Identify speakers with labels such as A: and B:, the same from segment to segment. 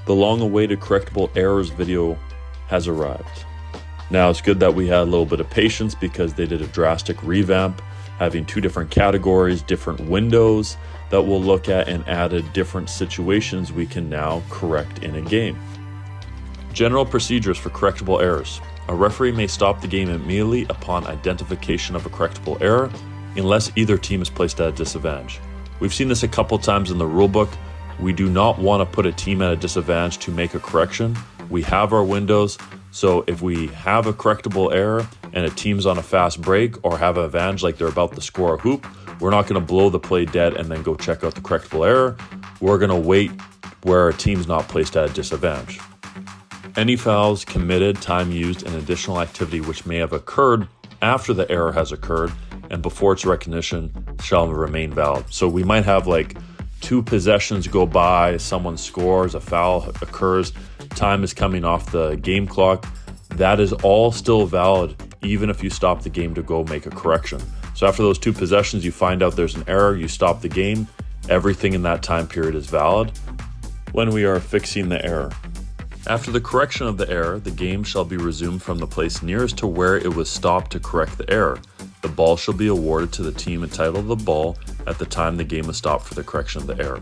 A: The long-awaited Correctable Errors video has arrived. Now, it's good that we had a little bit of patience because they did a drastic revamp, having 2 different categories, different windows that we'll look at, and added different situations we can now correct in a game. General procedures for correctable errors. A referee may stop the game immediately upon identification of a correctable error, unless either team is placed at a disadvantage. We've seen this a couple times in the rulebook. We do not want to put a team at a disadvantage to make a correction. We have our windows, so if we have a correctable error and a team's on a fast break or have an advantage like they're about to score a hoop, we're not going to blow the play dead and then go check out the correctable error. We're going to wait where a team's not placed at a disadvantage. Any fouls committed, time used, and additional activity which may have occurred after the error has occurred and before its recognition shall remain valid. So we might have like 2 possessions go by, someone scores, a foul occurs, time is coming off the game clock. That is all still valid even if you stop the game to go make a correction. So after those 2 possessions, you find out there's an error, you stop the game, everything in that time period is valid when we are fixing the error. After the correction of the error, the game shall be resumed from the place nearest to where it was stopped to correct the error. The ball shall be awarded to the team entitled to the ball at the time the game was stopped for the correction of the error.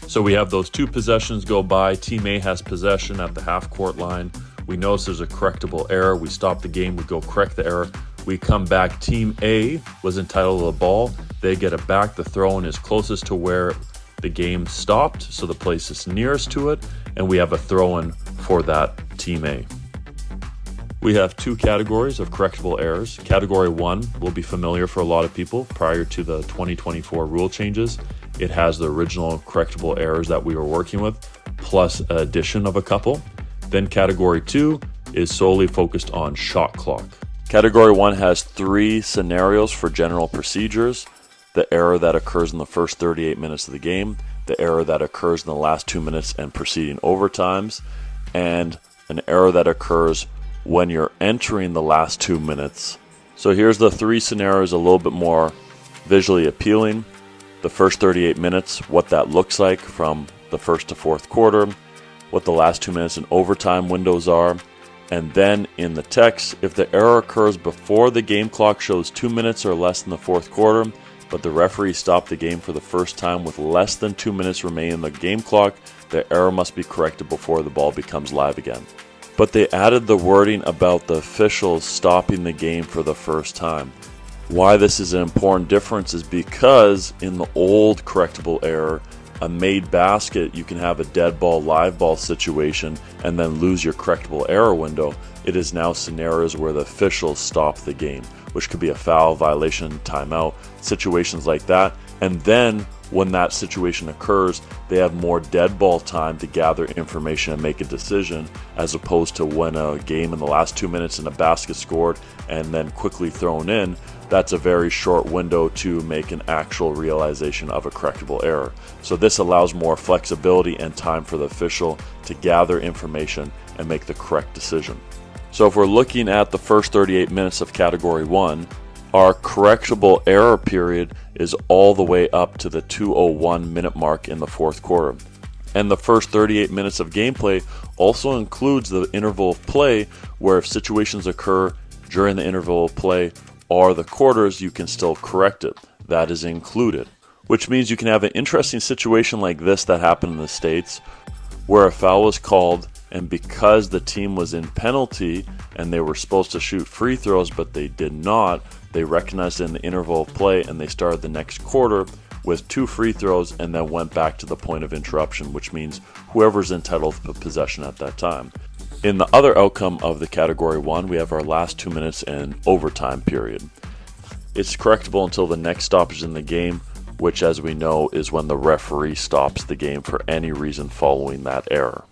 A: So we have those 2 possessions go by. Team A has possession at the half-court line. We notice there's a correctable error. We stop the game. We go correct the error. We come back. Team A was entitled to the ball. They get it back. The throw-in is closest to where the game stopped, so the place is nearest to it, and we have a throw-in for that Team A. We have 2 categories of correctable errors. Category 1 will be familiar for a lot of people prior to the 2024 rule changes. It has the original correctable errors that we were working with, plus an addition of a couple. Then category 2 is solely focused on shot clock. Category 1 has 3 scenarios for general procedures: the error that occurs in the first 38 minutes of the game, the error that occurs in the last 2 minutes and preceding overtimes, and an error that occurs when you're entering the last 2 minutes. So here's the 3 scenarios a little bit more visually appealing. The first 38 minutes, what that looks like from the first to fourth quarter, what the last 2 minutes in overtime windows are, and then in the text, if the error occurs before the game clock shows 2 minutes or less in the fourth quarter, but the referee stopped the game for the first time with less than 2 minutes remaining in the game clock, the error must be corrected before the ball becomes live again. But they added the wording about the officials stopping the game for the first time. Why this is an important difference is because in the old correctable error, a made basket, you can have a dead ball, live ball situation and then lose your correctable error window. It is now scenarios where the officials stop the game, which could be a foul, violation, timeout, situations like that. And then when that situation occurs, they have more dead ball time to gather information and make a decision, as opposed to when a game in the last 2 minutes and a basket scored and then quickly thrown in. That's a very short window to make an actual realization of a correctable error. So this allows more flexibility and time for the official to gather information and make the correct decision. So if we're looking at the first 38 minutes of category 1, our correctable error period is all the way up to the 2:01 minute mark in the fourth quarter. And the first 38 minutes of gameplay also includes the interval of play, where if situations occur during the interval of play or the quarters, you can still correct it. That is included. Which means you can have an interesting situation like this that happened in the States, where a foul was called, and because the team was in penalty and they were supposed to shoot free throws but they did not, they recognized it in the interval of play and they started the next quarter with 2 free throws and then went back to the point of interruption, which means whoever's entitled to possession at that time. In the other outcome of the category 1, we have our last 2 minutes and overtime period. It's correctable until the next stoppage in the game, which, as we know, is when the referee stops the game for any reason following that error.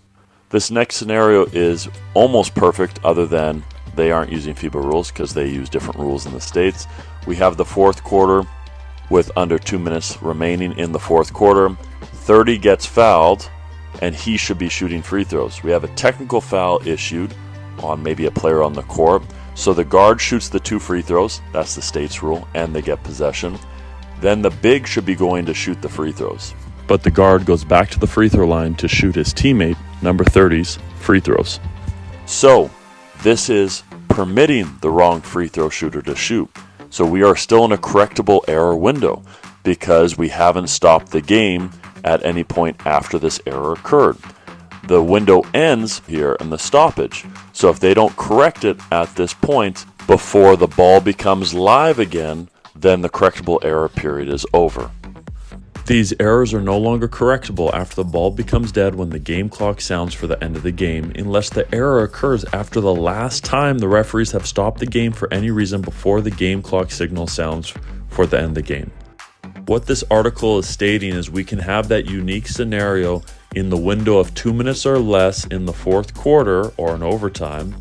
A: This next scenario is almost perfect, other than they aren't using FIBA rules because they use different rules in the States. We have the fourth quarter with under 2 minutes remaining in the fourth quarter. 30 gets fouled and he should be shooting free throws. We have a technical foul issued on maybe a player on the court. So the guard shoots the 2 free throws, that's the States rule, and they get possession. Then the big should be going to shoot the free throws. But the guard goes back to the free throw line to shoot his teammate, number 30's free throws. So this is permitting the wrong free throw shooter to shoot. So we are still in a correctable error window because we haven't stopped the game at any point after this error occurred. The window ends here in the stoppage. So if they don't correct it at this point before the ball becomes live again, then the correctable error period is over. These errors are no longer correctable after the ball becomes dead when the game clock sounds for the end of the game, unless the error occurs after the last time the referees have stopped the game for any reason before the game clock signal sounds for the end of the game. What this article is stating is we can have that unique scenario in the window of 2 minutes or less in the fourth quarter or in overtime,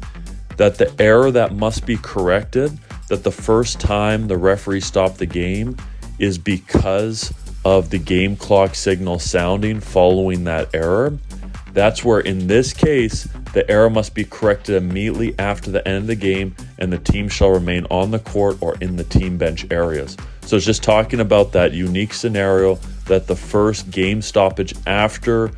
A: that the error that must be corrected, that the first time the referee stopped the game is because of the game clock signal sounding following that error. That's where in this case, the error must be corrected immediately after the end of the game and the team shall remain on the court or in the team bench areas. So it's just talking about that unique scenario that the first game stoppage after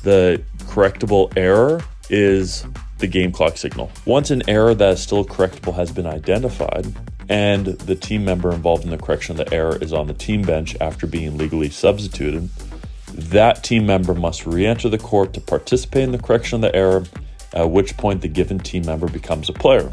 A: the correctable error is the game clock signal. Once an error that is still correctable has been identified and the team member involved in the correction of the error is on the team bench after being legally substituted, that team member must re-enter the court to participate in the correction of the error, at which point the given team member becomes a player.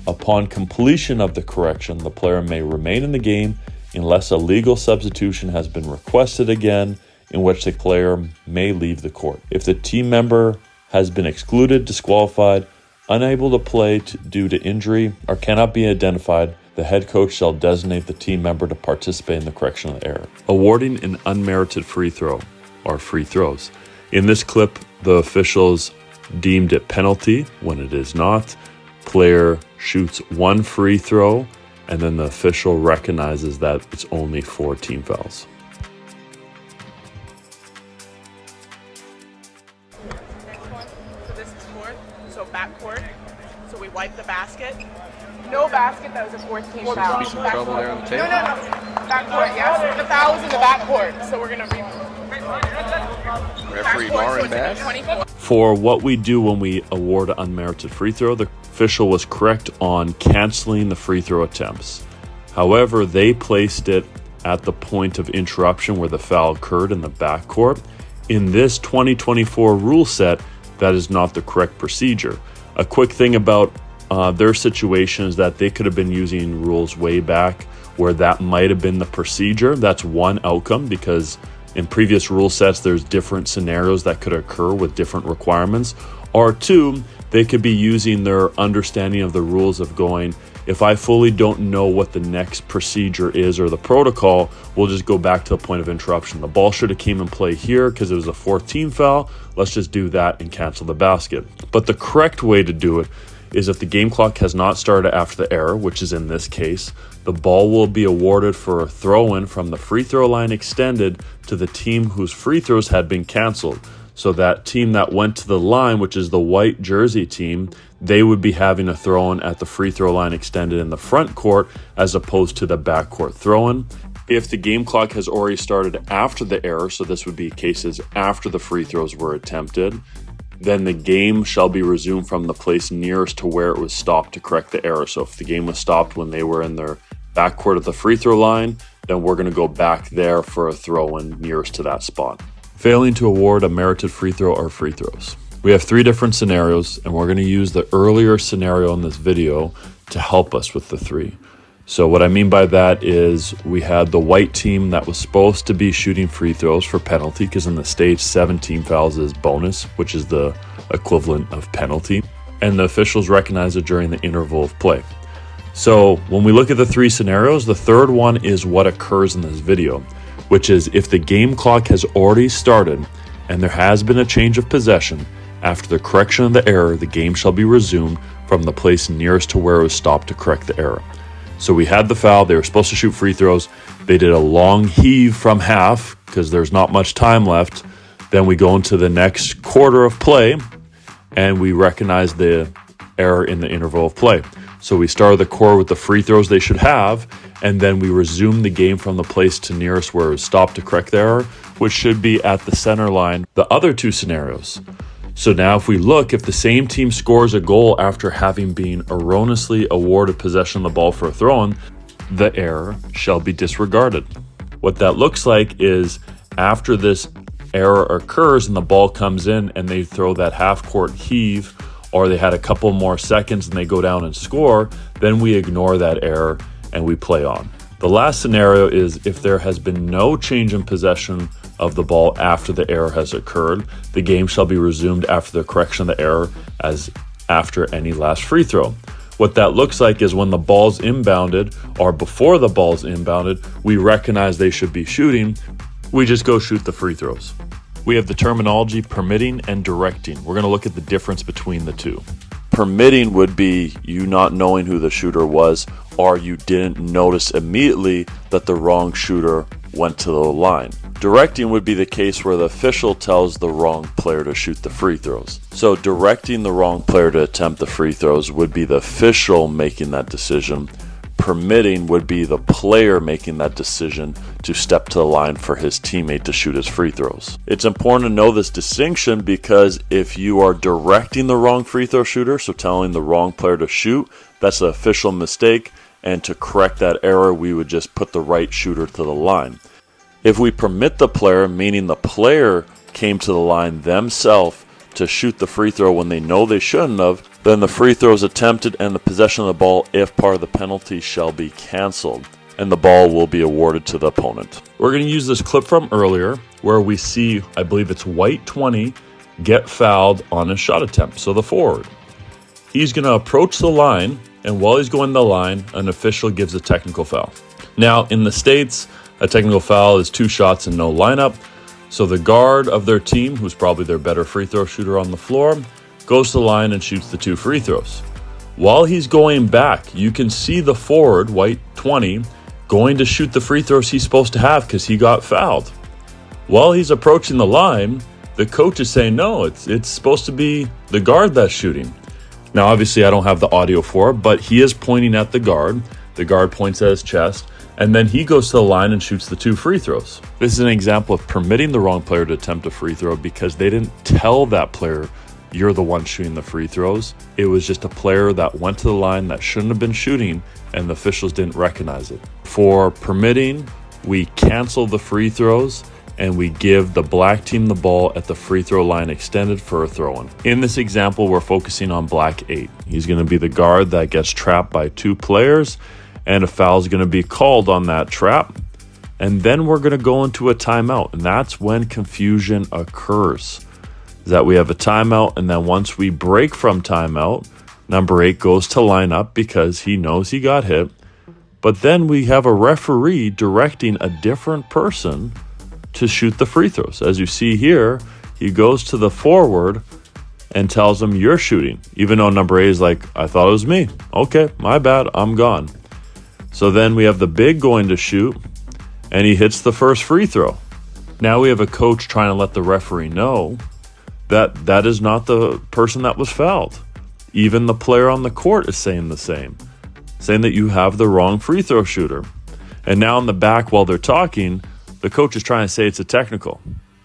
A: Upon completion of the correction, the player may remain in the game unless a legal substitution has been requested again, in which the player may leave the court. If the team member has been excluded, disqualified, unable to play due to injury, or cannot be identified, the head coach shall designate the team member to participate in the correction of the error. Awarding an unmerited free throw, or free throws. In this clip, the officials deemed it penalty when it is not. Player shoots one free throw, and then the official recognizes that it's only 4 team fouls.
B: Next one. So this is fourth. So backcourt. So we wipe the basket. No basket. That was a fourth team foul.
C: Be some trouble there on the table.
B: No. Backcourt. Yes. The foul was in the backcourt. So we're gonna
C: Referee Lauren Bass.
B: 24.
A: For what we do when we award an unmerited free throw, the official was correct on canceling the free throw attempts. However, they placed it at the point of interruption where the foul occurred in the backcourt. In this 2024 rule set, that is not the correct procedure. A quick thing about their situation is that they could have been using rules way back where that might have been the procedure. That's one outcome, because in previous rule sets, there's different scenarios that could occur with different requirements. Or two, they could be using their understanding of the rules of going, if I fully don't know what the next procedure is or the protocol, we'll just go back to the point of interruption. The ball should have came in play here because it was a 4th team foul. Let's just do that and cancel the basket. But the correct way to do it is if the game clock has not started after the error, which is in this case, the ball will be awarded for a throw-in from the free throw line extended to the team whose free throws had been canceled. So that team that went to the line, which is the white jersey team, they would be having a throw-in at the free throw line extended in the front court as opposed to the backcourt throw-in. If the game clock has already started after the error, so this would be cases after the free throws were attempted, then the game shall be resumed from the place nearest to where it was stopped to correct the error. So if the game was stopped when they were in their backcourt at the free throw line, then we're going to go back there for a throw-in nearest to that spot. Failing to award a merited free throw or free throws. We have 3 different scenarios, and we're going to use the earlier scenario in this video to help us with the 3. So what I mean by that is we had the white team that was supposed to be shooting free throws for penalty, because in the States, 7 team fouls is bonus, which is the equivalent of penalty. And the officials recognize it during the interval of play. So when we look at the 3 scenarios, the third one is what occurs in this video, which is if the game clock has already started and there has been a change of possession, after the correction of the error, the game shall be resumed from the place nearest to where it was stopped to correct the error. So we had the foul, they were supposed to shoot free throws, they did a long heave from half because there's not much time left. Then we go into the next quarter of play and we recognize the error in the interval of play. So we started the quarter with the free throws they should have, and then we resume the game from the place to nearest where it was stopped to correct the error, which should be at the center line. The other 2 scenarios. So now if we look, if the same team scores a goal after having been erroneously awarded possession of the ball for a throw-in, the error shall be disregarded. What that looks like is after this error occurs and the ball comes in and they throw that half-court heave, or they had a couple more seconds and they go down and score, then we ignore that error and we play on. The last scenario is if there has been no change in possession of the ball after the error has occurred, the game shall be resumed after the correction of the error as after any last free throw. What that looks like is when the ball's inbounded or before the ball's inbounded, we recognize they should be shooting, we just go shoot the free throws. We have the terminology permitting and directing. We're going to look at the difference between the two. Permitting would be you not knowing who the shooter was, or you didn't notice immediately that the wrong shooter went to the line. Directing would be the case where the official tells the wrong player to shoot the free throws. So directing the wrong player to attempt the free throws would be the official making that decision. Permitting would be the player making that decision to step to the line for his teammate to shoot his free throws. It's important to know this distinction because if you are directing the wrong free throw shooter, so telling the wrong player to shoot, that's an official mistake, and to correct that error, we would just put the right shooter to the line. If we permit the player, meaning the player came to the line themselves to shoot the free throw when they know they shouldn't have, then the free throw is attempted and the possession of the ball, if part of the penalty, shall be canceled, and the ball will be awarded to the opponent. We're going to use this clip from earlier where we see, I believe it's white 20, get fouled on a shot attempt. So the forward, he's going to approach the line, and while he's going to the line, an official gives a technical foul. Now, in the States, a technical foul is 2 shots and no lineup. So the guard of their team, who's probably their better free throw shooter on the floor, goes to the line and shoots the 2 free throws. While he's going back, you can see the forward, white 20, going to shoot the free throws he's supposed to have because he got fouled. While he's approaching the line, the coach is saying, no, it's supposed to be the guard that's shooting. Now, obviously, I don't have the audio for it, but he is pointing at the guard. The guard points at his chest, and then he goes to the line and shoots the 2 free throws. This is an example of permitting the wrong player to attempt a free throw because they didn't tell that player, you're the one shooting the free throws. It was just a player that went to the line that shouldn't have been shooting, and the officials didn't recognize it. For permitting, we cancel the free throws, and we give the black team the ball at the free throw line extended for a throw-in. In this example, we're focusing on black 8. He's going to be the guard that gets trapped by 2 players, and a foul is going to be called on that trap. And then we're going to go into a timeout, and that's when confusion occurs. Is that we have a timeout, and then once we break from timeout, number 8 goes to line up because he knows he got hit. But then we have a referee directing a different person to shoot the free throws. As you see here, he goes to the forward and tells him, you're shooting. Even though number 8 is like, I thought it was me. Okay, my bad, I'm gone. So then we have the big going to shoot, and he hits the first free throw. Now we have a coach trying to let the referee know that that is not the person that was fouled. Even the player on the court is saying the same, saying that you have the wrong free throw shooter. And now in the back, while they're talking, the coach is trying to say it's a technical.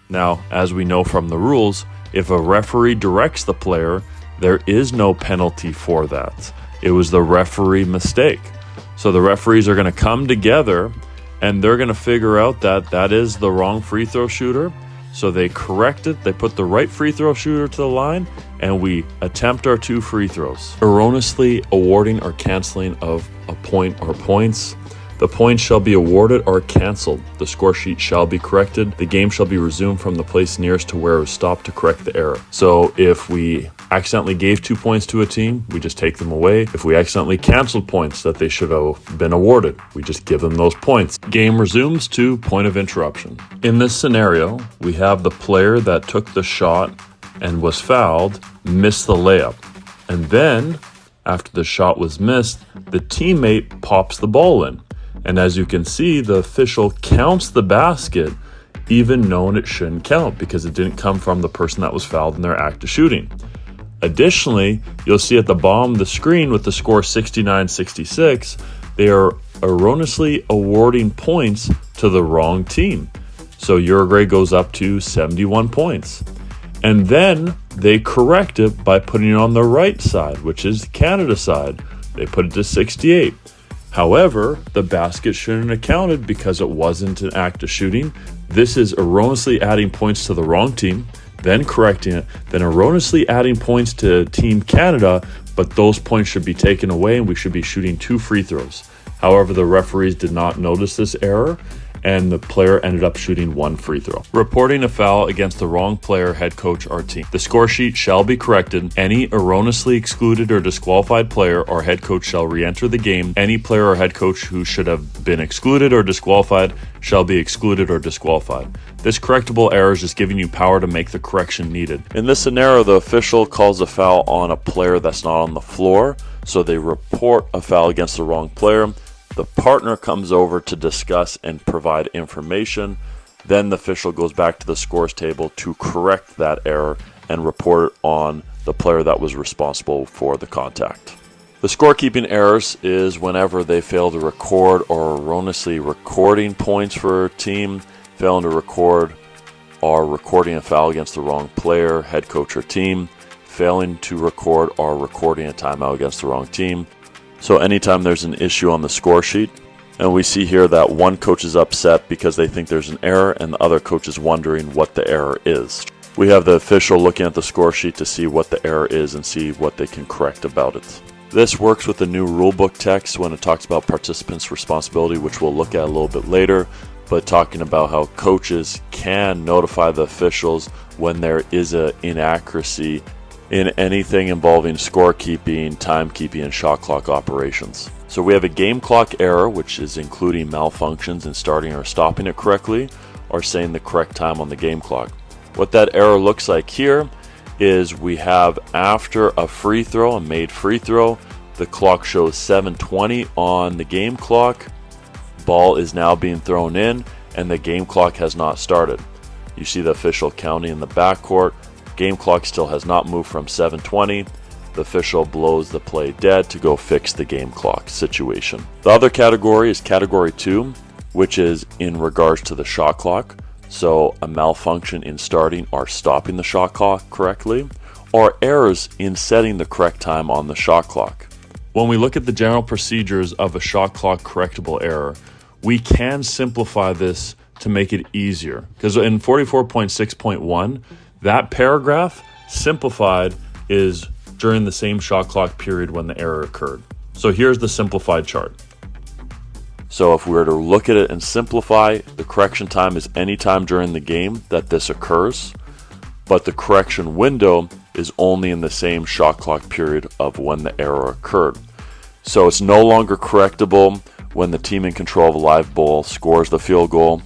A: Now, as we know from the rules, if a referee directs the player, there is no penalty for that. It was the referee mistake. So the referees are going to come together and they're going to figure out that that is the wrong free throw shooter. So they correct it, they put the right free throw shooter to the line, and we attempt our 2 free throws. Erroneously awarding or canceling of a point or points. The points shall be awarded or canceled. The score sheet shall be corrected. The game shall be resumed from the place nearest to where it was stopped to correct the error. So if we accidentally gave 2 points to a team, we just take them away. If we accidentally canceled points that they should have been awarded, we just give them those points. Game resumes to point of interruption. In this scenario, we have the player that took the shot and was fouled, missed the layup. And then, after the shot was missed, the teammate pops the ball in. And as you can see, the official counts the basket, even knowing it shouldn't count because it didn't come from the person that was fouled in their act of shooting. Additionally, you'll see at the bottom of the screen with the score 69-66, they are erroneously awarding points to the wrong team. So Uruguay goes up to 71 points. And then they correct it by putting it on the right side, which is Canada side. They put it to 68. However, the basket shouldn't have counted because it wasn't an act of shooting. This is erroneously adding points to the wrong team, then correcting it, then erroneously adding points to Team Canada, but those points should be taken away and we should be shooting 2 free throws. However, the referees did not notice this error and the player ended up shooting 1 free throw. Reporting a foul against the wrong player, head coach, or team. The score sheet shall be corrected. Any erroneously excluded or disqualified player or head coach shall re-enter the game. Any player or head coach who should have been excluded or disqualified shall be excluded or disqualified. This correctable error is just giving you power to make the correction needed. In this scenario, the official calls a foul on a player that's not on the floor, so they report a foul against the wrong player. The partner comes over to discuss and provide information. Then the official goes back to the scores table to correct that error and report it on the player that was responsible for the contact. The scorekeeping errors is whenever they fail to record or erroneously recording points for a team, failing to record or recording a foul against the wrong player, head coach, or team, failing to record or recording a timeout against the wrong team. So anytime there's an issue on the score sheet, and we see here that one coach is upset because they think there's an error and the other coach is wondering what the error is. We have the official looking at the score sheet to see what the error is and see what they can correct about it. This works with the new rulebook text when it talks about participants' responsibility, which we'll look at a little bit later, but talking about how coaches can notify the officials when there is an inaccuracy in anything involving scorekeeping, timekeeping, and shot clock operations. So we have a game clock error, which is including malfunctions in starting or stopping it correctly, or saying the correct time on the game clock. What that error looks like here is we have after a free throw, a made free throw, the clock shows 7:20 on the game clock. Ball is now being thrown in, and the game clock has not started. You see the official counting in the backcourt. Game clock still has not moved from 7:20. The official blows the play dead to go fix the game clock situation. The other category is category 2, which is in regards to the shot clock. So a malfunction in starting or stopping the shot clock correctly, or errors in setting the correct time on the shot clock. When we look at the general procedures of a shot clock correctable error, we can simplify this to make it easier. Because in 44.6.1, that paragraph, simplified, is during the same shot clock period when the error occurred. So here's the simplified chart. So if we were to look at it and simplify, the correction time is any time during the game that this occurs, but the correction window is only in the same shot clock period of when the error occurred. So it's no longer correctable when the team in control of a live ball scores the field goal,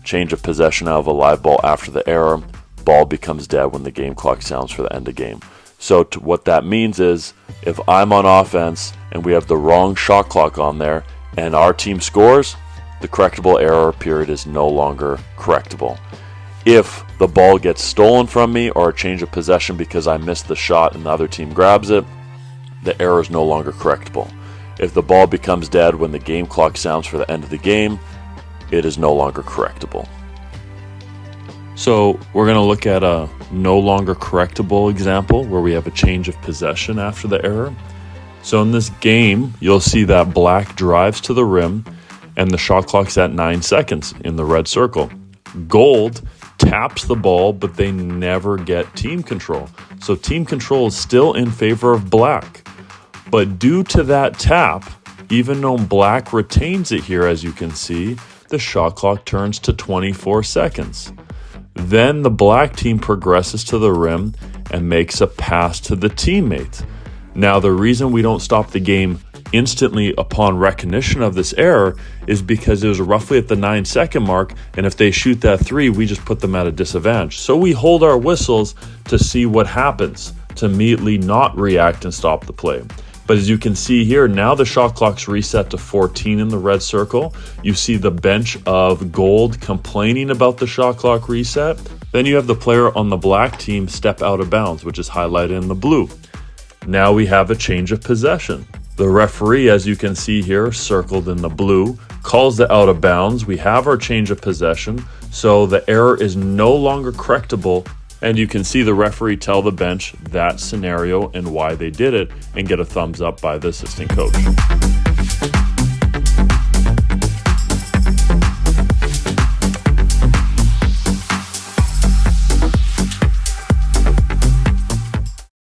A: change of possession out of a live ball after the error, ball becomes dead when the game clock sounds for the end of game. So what that means is if I'm on offense and we have the wrong shot clock on there and our team scores, the correctable error period is no longer correctable. If the ball gets stolen from me or a change of possession because I missed the shot and the other team grabs it, the error is no longer correctable. If the ball becomes dead when the game clock sounds for the end of the game, it is no longer correctable. So we're going to look at a no longer correctable example where we have a change of possession after the error. So in this game, you'll see that black drives to the rim and the shot clock's at 9 seconds in the red circle. Gold taps the ball, but they never get team control. So team control is still in favor of black. But due to that tap, even though black retains it here, as you can see, the shot clock turns to 24 seconds. Then the black team progresses to the rim and makes a pass to the teammate. Now, the reason we don't stop the game instantly upon recognition of this error is because it was roughly at the 9-second mark, and if they shoot that 3, we just put them at a disadvantage. So we hold our whistles to see what happens, to immediately not react and stop the play. But as you can see here, now the shot clock's reset to 14 in the red circle. You see the bench of gold complaining about the shot clock reset. Then you have the player on the black team step out of bounds, which is highlighted in the blue. Now we have a change of possession. The referee, as you can see here, circled in the blue, calls the out of bounds. We have our change of possession, so the error is no longer correctable And you can see the referee tell the bench that scenario and why they did it and get a thumbs up by the assistant coach.